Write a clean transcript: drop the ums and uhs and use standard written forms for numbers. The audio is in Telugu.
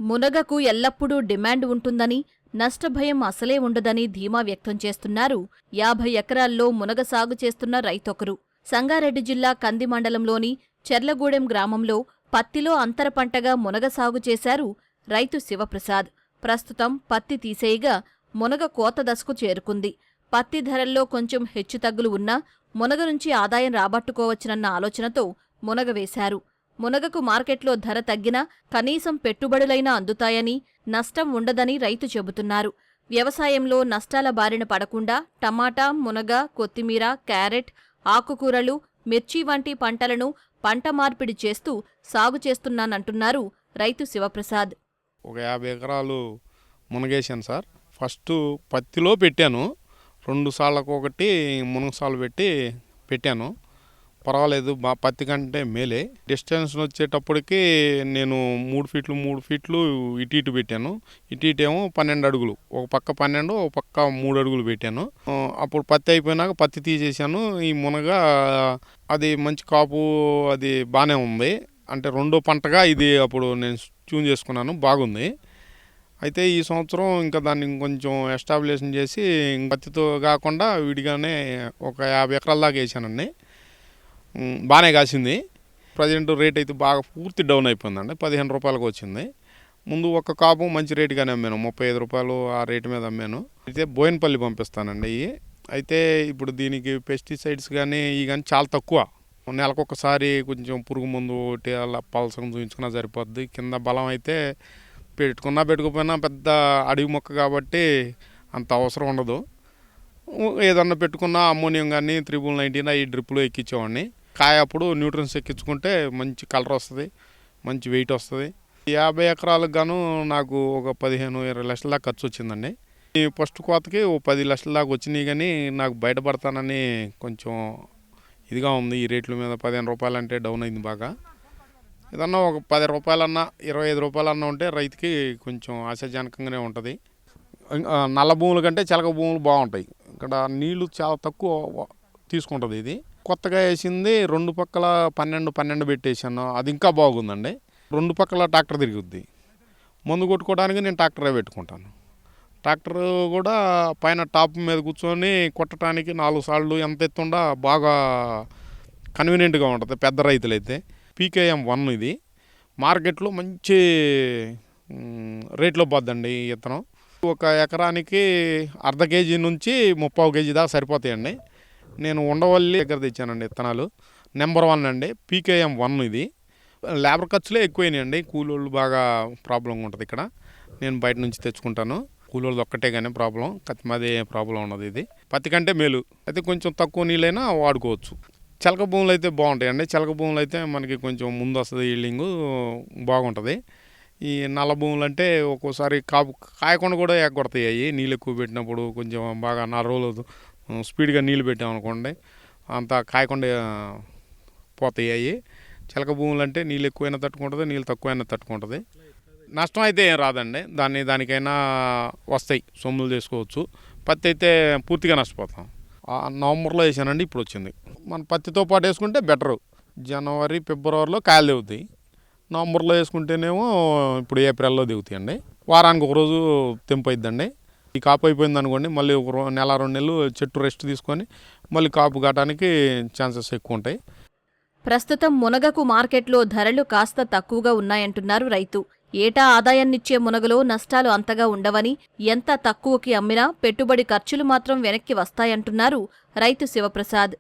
మునగకు ఎల్లప్పుడూ డిమాండ్ ఉంటుందని, నష్టభయం అసలే ఉండదని ధీమా వ్యక్తం చేస్తున్నారు 50 ఎకరాల్లో మునగ సాగు చేస్తున్న రైతొకరు. సంగారెడ్డి జిల్లా కంది మండలంలోని చెర్లగూడెం గ్రామంలో పత్తిలో అంతర పంటగా మునగ సాగు చేశారు రైతు శివప్రసాద్. ప్రస్తుతం పత్తి తీసేయగా మునగ కోత దశకు చేరుకుంది. పత్తి ధరల్లో కొంచెం హెచ్చుతగ్గులు ఉన్నా మునగ నుంచి ఆదాయం రాబట్టుకోవచ్చునన్న ఆలోచనతో మునగ వేశారు. మునగకు మార్కెట్లో ధర తగ్గినా కనీసం పెట్టుబడులైనా అందుతాయని, నష్టం ఉండదని రైతు చెబుతున్నారు. వ్యవసాయంలో నష్టాల బారిన పడకుండా టమాటా, మునగ, కొత్తిమీర, క్యారెట్, ఆకుకూరలు, మిర్చి వంటి పంటలను పంట మార్పిడి చేస్తూ సాగు చేస్తున్నానంటున్నారు రైతు శివప్రసాద్. ఒక 50 ఎకరాలు మునగేశాను సార్. ఫస్ట్ పత్తిలో పెట్టాను, 2 సార్లకు ఒకటి మునగ సాలు పెట్టాను. పర్వాలేదు, పత్తి కంటే మేలే. డిస్టెన్స్ వచ్చేటప్పటికి నేను 3 ఫీట్లు ఇటు పెట్టాను. ఇటేమో 12 అడుగులు, ఒక పక్క 12, ఒక పక్క 3 అడుగులు పెట్టాను. అప్పుడు పత్తి అయిపోయినాక పత్తి తీసేసాను. ఈ మునగ అది మంచి కాపు, అది బాగానే ఉంది. అంటే రెండో పంటగా ఇది అప్పుడు నేను చూన్ చేసుకున్నాను, బాగుంది. అయితే ఈ సంవత్సరం ఇంకా దాన్ని కొంచెం ఎస్టాబ్లిషన్ చేసి పత్తితో కాకుండా విడిగానే ఒక 50 ఎకరాల దాకా వేసానండి. బాగానే కాసింది. ప్రజెంట్ రేట్ అయితే బాగా పూర్తి డౌన్ అయిపోయిందండి, 15 రూపాయలకు వచ్చింది. ముందు ఒక కాపు మంచి రేటుగానే అమ్మాను, 35 రూపాయలు ఆ రేటు మీద అమ్మాను. అయితే బోయినపల్లి పంపిస్తానండి ఇవి. అయితే ఇప్పుడు దీనికి పెస్టిసైడ్స్ కానీ ఇవి కానీ చాలా తక్కువ. నెలకొకసారి కొంచెం పురుగు మందు ఒకటి అలా పలసంగా చూపించుకున్నా సరిపోద్ది. కింద బలం అయితే పెట్టుకోకపోయినా పెద్ద అడవి మొక్క కాబట్టి అంత అవసరం ఉండదు. ఏదన్నా పెట్టుకున్నా అమ్మోనియం కానీ 319 ఈ డ్రిప్పులు ఎక్కించేవాడిని. కాయ అప్పుడు న్యూట్రియన్స్ ఎక్కించుకుంటే మంచి కలర్ వస్తుంది, మంచి వెయిట్ వస్తుంది. 50 ఎకరాలకు గాను నాకు ఒక 15-20 లక్షల దాకా ఖర్చు వచ్చిందండి. ఈ ఫస్ట్ కోతకి ఓ 10 లక్షల దాకా వచ్చినాయి, కానీ నాకు బయటపడతానని కొంచెం ఇదిగా ఉంది. ఈ రేట్ల మీద 15 రూపాయలు అంటే డౌన్ అయింది బాగా. ఏదన్నా ఒక 10 రూపాయలన్నా 25 రూపాయలన్నా ఉంటే రైతుకి కొంచెం ఆశాజనకంగానే ఉంటుంది. నల్ల భూముల కంటే చిలక భూములు బాగుంటాయి. ఇక్కడ నీళ్లు చాలా తక్కువ తీసుకుంటుంది. ఇది కొత్తగా వేసింది, 2 పక్కల 12 పెట్టేసాను. అది ఇంకా బాగుందండి. 2 పక్కల ట్రాక్టర్ తిరుగుద్ది. మందు కొట్టుకోవడానికి నేను ట్రాక్టరే పెట్టుకుంటాను. ట్రాక్టర్ కూడా పైన టాప్ మీద కూర్చొని కొట్టడానికి 4 సార్లు ఎంత ఎత్తుండా బాగా కన్వీనియంట్గా ఉంటుంది పెద్ద రైతులైతే. PKM 1 ఇది మార్కెట్లో మంచి రేట్లో పోద్దండి ఈ విత్తనం. ఒక ఎకరానికి 1/2 కేజీ నుంచి 30 కేజీ దాకా సరిపోతాయండి. నేను ఉండవల్లి దగ్గర తెచ్చానండి విత్తనాలు. నెంబర్ 1 అండి, PKM 1 ఇది. లేబర్ ఖర్చులే ఎక్కువైనాయండి, కూలోళ్ళు బాగా ప్రాబ్లంగా ఉంటుంది ఇక్కడ. నేను బయట నుంచి తెచ్చుకుంటాను. కూలోళ్ళు ఒక్కటే కానీ ప్రాబ్లం, మాది ప్రాబ్లం ఉన్నది. ఇది పత్తి కంటే మేలు. అయితే కొంచెం తక్కువ నీళ్ళైనా వాడుకోవచ్చు. చిలక భూములు అయితే బాగుంటాయండి. చిలక భూములు అయితే మనకి కొంచెం ముందు వస్తుంది, ఈల్డింగు బాగుంటుంది. ఈ నల్ల భూములు అంటే ఒక్కోసారి కాయకుండా కూడా ఎగ్గొడతాయి. నీళ్ళు ఎక్కువ పెట్టినప్పుడు కొంచెం బాగా 4 రోజులు స్పీడ్గా నీళ్ళు పెట్టామనుకోండి, అంత కాయకుండా పోతాయి. చిలక భూములు అంటే నీళ్ళు ఎక్కువైనా తట్టుకుంటుంది, నీళ్ళు తక్కువైనా తట్టుకుంటుంది. నష్టం అయితే ఏం రాదండి, దానికైనా వస్తాయి, సొమ్ములు చేసుకోవచ్చు. పత్తి అయితే పూర్తిగా నష్టపోతాం. నవంబర్లో వేసానండి, ఇప్పుడు వచ్చింది. మన పత్తితో పాటు వేసుకుంటే బెటరు. జనవరి, ఫిబ్రవరిలో కాయలు దిగుతాయి. నవంబర్లో వేసుకుంటేనేమో ఇప్పుడు ఏప్రిల్లో దిగుతాయండి. వారానికి ఒక రోజు తెంపు అయిద్దండి. ఈ కాపు అయిపోయింది అనుకోండి, మళ్ళీ ఒక నెల 2 నెలలు చెట్టు రెస్ట్ తీసుకొని మళ్ళీ కాపు కావడానికి ఛాన్సెస్ ఎక్కువ ఉంటాయి. ప్రస్తుతం మునగకు మార్కెట్లో ధరలు కాస్త తక్కువగా ఉన్నాయంటున్నారు రైతు. ఏటా ఆదాయాన్నిచ్చే మునగలో నష్టాలు అంతగా ఉండవని, ఎంత తక్కువకి అమ్మినా పెట్టుబడి ఖర్చులు మాత్రం వెనక్కి వస్తాయంటున్నారు రైతు శివప్రసాద్.